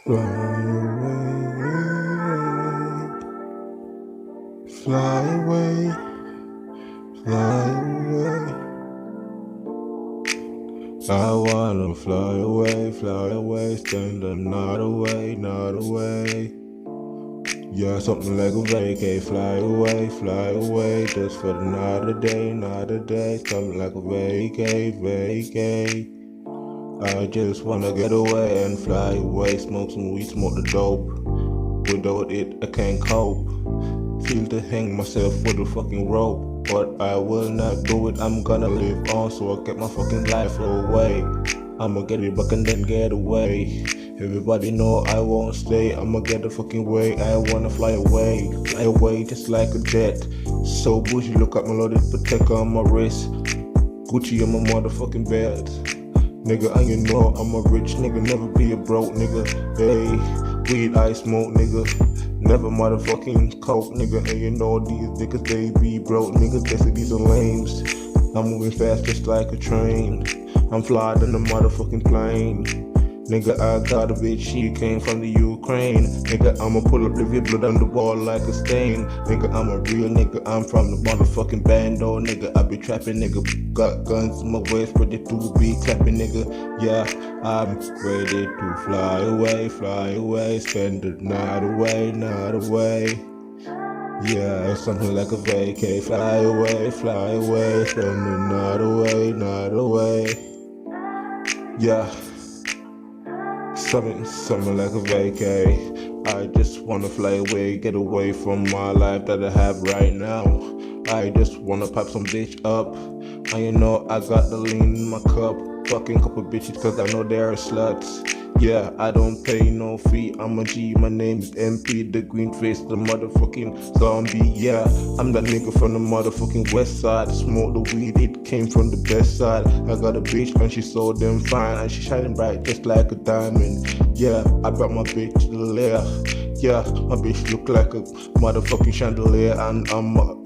Fly away, fly away. I wanna fly away, stand up, not away, not away. Yeah, something like a vacay, fly away, just for another day, something like a vacay. I just wanna get away and fly away, smoke some weed, smoke the dope. Without it, I can't cope. Feel to hang myself with a fucking rope, but I will not do it. I'm gonna live on, so I get my fucking life away. I'ma get it back and then get away. Everybody know I won't stay. I'ma get the fucking way. I wanna fly away just like a jet. So bougie, look at my loaded Patek on my wrist, Gucci on my motherfucking belt. Nigga, and you know I'm a rich nigga, never be a broke nigga. Hey, weed I smoke nigga, never motherfucking coke nigga. And you know these niggas, they be broke niggas, they say these are lames. I'm moving fast just like a train, I'm flying in the motherfucking plane. Nigga, I got a bitch, she came from the Ukraine. Nigga, I'ma pull up, leave your blood on the wall like a stain. Nigga, I'm a real nigga, I'm from the motherfucking bando. Nigga, I be trapping, nigga, got guns in my waist, ready to be clapping, nigga. Yeah, I'm ready to fly away, spend the night away, Yeah, something like a vacay, fly away, spend the night away. Yeah. Something like a vacay. I just wanna fly away, get away from my life that I have right now. I just wanna pipe some bitch up, and you know I got the lean in my cup. Fucking couple bitches cause I know they're sluts. Yeah, I don't pay no fee, I'm a G, my name is MP, the Greenface, the motherfucking zombie. Yeah, I'm that nigga from the motherfucking west side. Smoke the weed, it came from the best side. I got a bitch and she so damn fine, and she shining bright just like a diamond. Yeah, I brought my bitch to the lair. Yeah, my bitch look like a motherfucking chandelier, and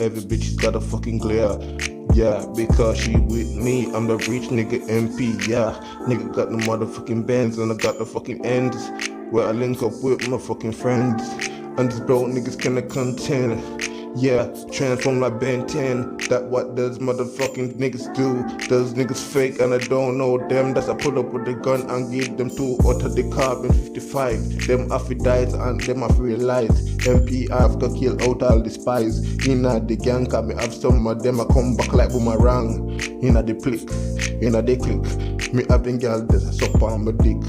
every bitch got a fucking glare. Yeah, because she with me, I'm the rich nigga MP, yeah. Nigga got the motherfucking bands and I got the fucking ends, where I link up with my fucking friends. And these broke niggas cannot contend. Yeah, transform like Ben 10. That what those motherfucking niggas do. Those niggas fake and I don't know them. That's I pull up with the gun and give them two out of the carbon 55. Them affidavits and them I realize. MP I've got kill out all the spies. Inna the gang cause me have some of them I come back like boomerang. Inna the click, me having girl that I suck on my dick.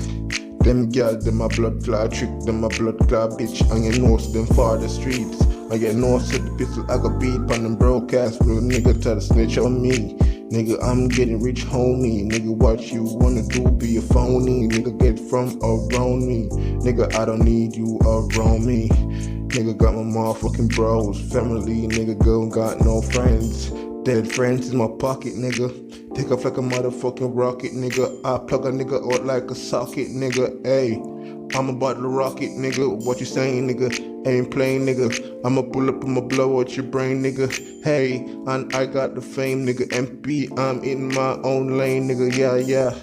Them girls, them a blood clot trick, them a blood clot bitch, and you know them for the streets. I get no to the pistol, I got beat on them broadcast, bro. Nigga try to snitch on me. Nigga, I'm getting rich, homie. Nigga, what you wanna do, be a phony. Nigga, get from around me. Nigga, I don't need you around me. Nigga, got my motherfucking bros, family. Nigga, girl, got no friends. Dead friends in my pocket, nigga. Take off like a motherfucking rocket, nigga. I plug a nigga out like a socket, nigga. Hey, I'm about to rocket, nigga. What you saying, nigga? Ain't playing, nigga. I'ma pull up, I'ma blow out your brain, nigga. Hey, and I got the fame, nigga. MP, I'm in my own lane, nigga. Yeah, yeah.